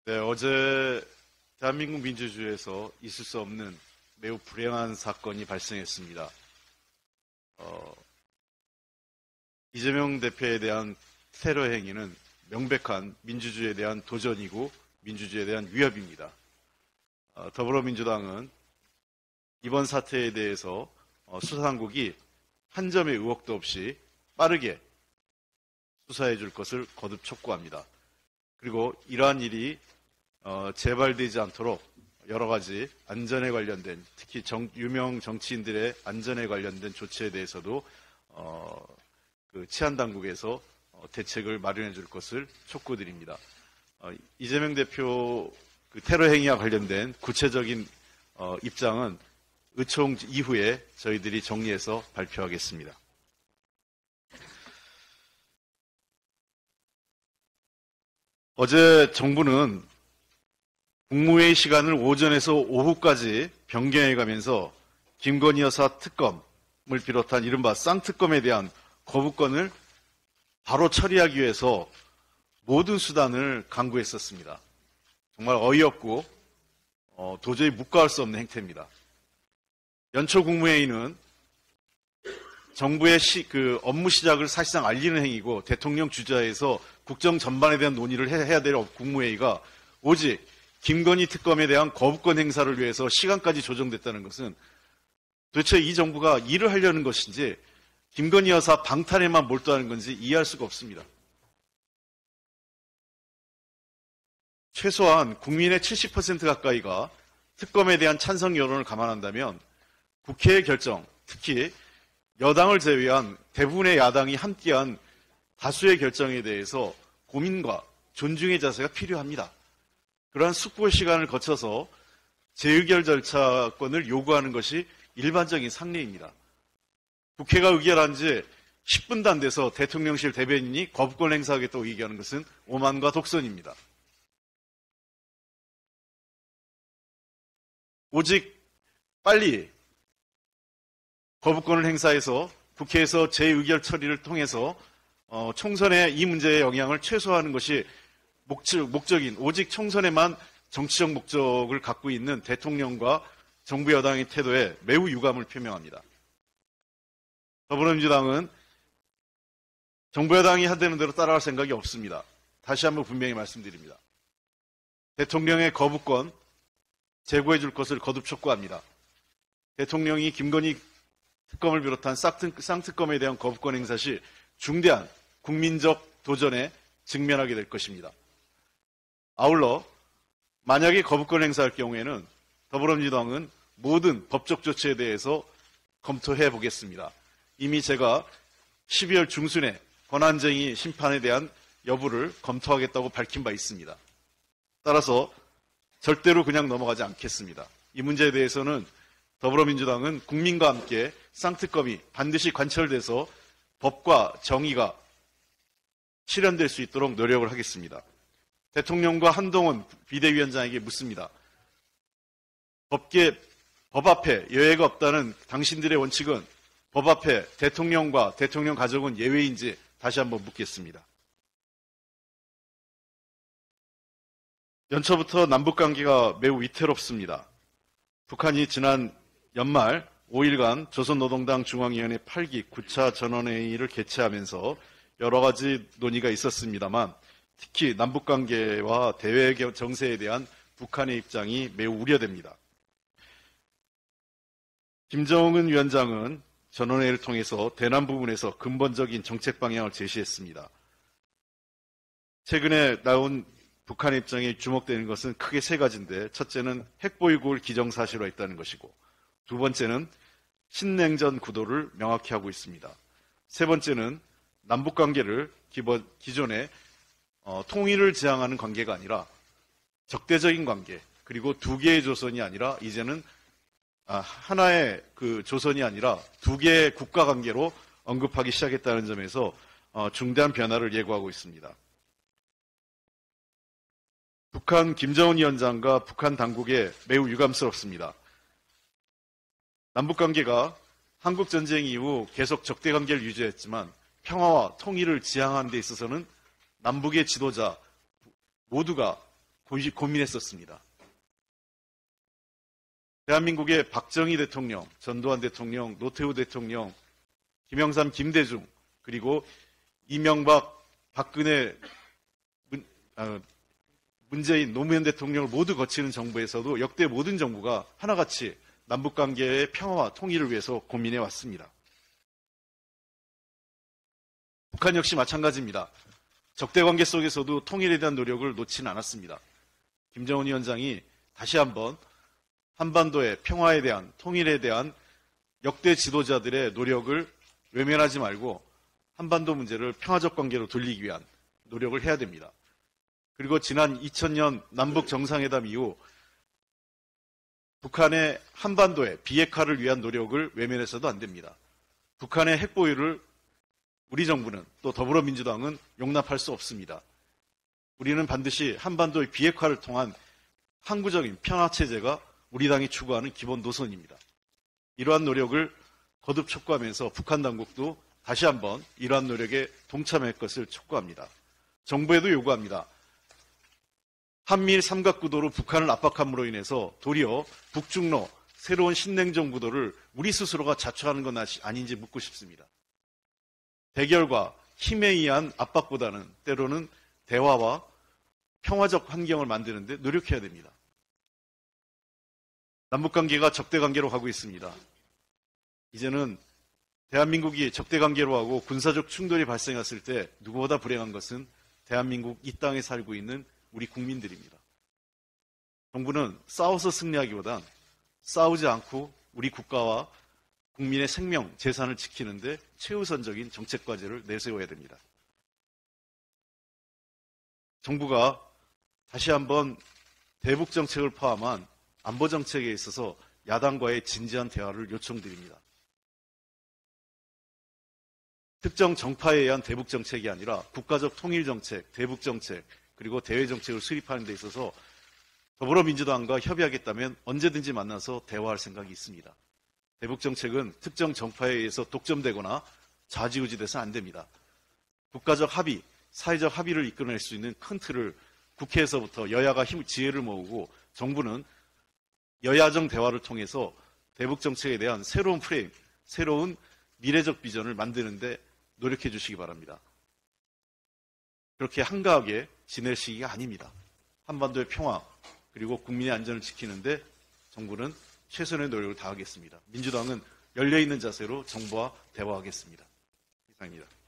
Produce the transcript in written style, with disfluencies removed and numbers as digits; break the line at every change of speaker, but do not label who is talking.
네, 어제 대한민국 민주주의에서 있을 수 없는 매우 불행한 사건이 발생했습니다. 이재명 대표에 대한 테러 행위는 명백한 민주주의에 대한 도전이고 민주주의에 대한 위협입니다. 더불어민주당은 이번 사태에 대해서 수사당국이 한 점의 의혹도 없이 빠르게 수사해 줄 것을 거듭 촉구합니다. 그리고 이러한 일이 재발되지 않도록 여러 가지 안전에 관련된, 특히 유명 정치인들의 안전에 관련된 조치에 대해서도 치안당국에서 대책을 마련해 줄 것을 촉구드립니다. 이재명 대표 테러 행위와 관련된 구체적인 입장은 의총 이후에 저희들이 정리해서 발표하겠습니다. 어제 정부는 국무회의 시간을 오전에서 오후까지 변경해가면서 김건희 여사 특검을 비롯한 이른바 쌍특검에 대한 거부권을 바로 처리하기 위해서 모든 수단을 강구했었습니다. 정말 어이없고 도저히 묵과할 수 없는 행태입니다. 연초 국무회의는 정부의 업무 시작을 사실상 알리는 행위고 대통령 주재에서 국정 전반에 대한 논의를 해야 될 국무회의가 오직 김건희 특검에 대한 거부권 행사를 위해서 시간까지 조정됐다는 것은 도대체 이 정부가 일을 하려는 것인지 김건희 여사 방탄에만 몰두하는 건지 이해할 수가 없습니다. 최소한 국민의 70% 가까이가 특검에 대한 찬성 여론을 감안한다면 국회의 결정, 특히 여당을 제외한 대부분의 야당이 함께한 다수의 결정에 대해서 고민과 존중의 자세가 필요합니다. 그러한 숙고의 시간을 거쳐서 재의결 절차권을 요구하는 것이 일반적인 상례입니다. 국회가 의결한 지 10분도 안 돼서 대통령실 대변인이 거부권 행사하겠다고 얘기하는 것은 오만과 독선입니다. 오직 빨리 거부권을 행사해서 국회에서 재의결 처리를 통해서 총선에 이 문제의 영향을 최소화하는 것이 목적인, 오직 총선에만 정치적 목적을 갖고 있는 대통령과 정부 여당의 태도에 매우 유감을 표명합니다. 더불어민주당은 정부 여당이 하되는 대로 따라갈 생각이 없습니다. 다시 한번 분명히 말씀드립니다. 대통령의 거부권 제고해 줄 것을 거듭 촉구합니다. 대통령이 김건희 특검을 비롯한 쌍특검에 대한 거부권 행사 시 중대한 국민적 도전에 직면하게 될 것입니다. 아울러 만약에 거부권 행사할 경우에는 더불어민주당은 모든 법적 조치에 대해서 검토해 보겠습니다. 이미 제가 12월 중순에 권한쟁의 심판에 대한 여부를 검토하겠다고 밝힌 바 있습니다. 따라서 절대로 그냥 넘어가지 않겠습니다. 이 문제에 대해서는 더불어민주당은 국민과 함께 쌍특검이 반드시 관철돼서 법과 정의가 실현될 수 있도록 노력을 하겠습니다. 대통령과 한동훈 비대위원장에게 묻습니다. 법 앞에 예외가 없다는 당신들의 원칙은 법 앞에 대통령과 대통령 가족은 예외인지 다시 한번 묻겠습니다. 연초부터 남북관계가 매우 위태롭습니다. 북한이 지난 연말 5일간 조선노동당 중앙위원회 8기 9차 전원회의를 개최하면서 여러 가지 논의가 있었습니다만 특히 남북관계와 대외 정세에 대한 북한의 입장이 매우 우려됩니다. 김정은 위원장은 전원회의를 통해서 대남 부분에서 근본적인 정책 방향을 제시했습니다. 최근에 나온 북한의 입장에 주목되는 것은 크게 세 가지인데 첫째는 핵보유국을 기정사실화했다는 것이고 두 번째는 신냉전 구도를 명확히 하고 있습니다. 세 번째는 남북관계를 기존에 통일을 지향하는 관계가 아니라 적대적인 관계 그리고 두 개의 조선이 아니라 이제는 하나의 조선이 아니라 두 개의 국가 관계로 언급하기 시작했다는 점에서 중대한 변화를 예고하고 있습니다. 북한 김정은 위원장과 북한 당국에 매우 유감스럽습니다. 남북관계가 한국전쟁 이후 계속 적대관계를 유지했지만 평화와 통일을 지향하는 데 있어서는 남북의 지도자 모두가 고민했었습니다. 대한민국의 박정희 대통령, 전두환 대통령, 노태우 대통령, 김영삼, 김대중, 그리고 이명박, 박근혜, 문재인, 노무현 대통령을 모두 거치는 정부에서도 역대 모든 정부가 하나같이 남북관계의 평화와 통일을 위해서 고민해 왔습니다. 북한 역시 마찬가지입니다. 적대관계 속에서도 통일에 대한 노력을 놓지는 않았습니다. 김정은 위원장이 다시 한번 한반도의 평화에 대한, 통일에 대한 역대 지도자들의 노력을 외면하지 말고 한반도 문제를 평화적 관계로 돌리기 위한 노력을 해야 됩니다. 그리고 지난 2000년 남북 정상회담 이후 북한의 한반도의 비핵화를 위한 노력을 외면해서도 안 됩니다. 북한의 핵보유를 우리 정부는 또 더불어민주당은 용납할 수 없습니다. 우리는 반드시 한반도의 비핵화를 통한 항구적인 평화체제가 우리 당이 추구하는 기본 노선입니다. 이러한 노력을 거듭 촉구하면서 북한 당국도 다시 한번 이러한 노력에 동참할 것을 촉구합니다. 정부에도 요구합니다. 한미일 삼각구도로 북한을 압박함으로 인해서 도리어 북중로 새로운 신냉전 구도를 우리 스스로가 자초하는 건 아닌지 묻고 싶습니다. 대결과 힘에 의한 압박보다는 때로는 대화와 평화적 환경을 만드는 데 노력해야 됩니다. 남북관계가 적대관계로 가고 있습니다. 이제는 대한민국이 적대관계로 하고 군사적 충돌이 발생했을 때 누구보다 불행한 것은 대한민국 이 땅에 살고 있는 우리 국민들입니다. 정부는 싸워서 승리하기보단 싸우지 않고 우리 국가와 국민의 생명, 재산을 지키는데 최우선적인 정책 과제를 내세워야 됩니다. 정부가 다시 한번 대북 정책을 포함한 안보 정책에 있어서 야당과의 진지한 대화를 요청드립니다. 특정 정파에 의한 대북 정책이 아니라 국가적 통일 정책, 대북 정책, 그리고 대외 정책을 수립하는 데 있어서 더불어민주당과 협의하겠다면 언제든지 만나서 대화할 생각이 있습니다. 대북 정책은 특정 정파에 의해서 독점되거나 좌지우지돼서는 안 됩니다. 국가적 합의, 사회적 합의를 이끌어낼 수 있는 큰 틀을 국회에서부터 여야가 지혜를 모으고 정부는 여야정 대화를 통해서 대북 정책에 대한 새로운 프레임, 새로운 미래적 비전을 만드는데 노력해 주시기 바랍니다. 그렇게 한가하게 지낼 시기가 아닙니다. 한반도의 평화 그리고 국민의 안전을 지키는데 정부는 최선의 노력을 다하겠습니다. 민주당은 열려있는 자세로 정부와 대화하겠습니다. 이상입니다.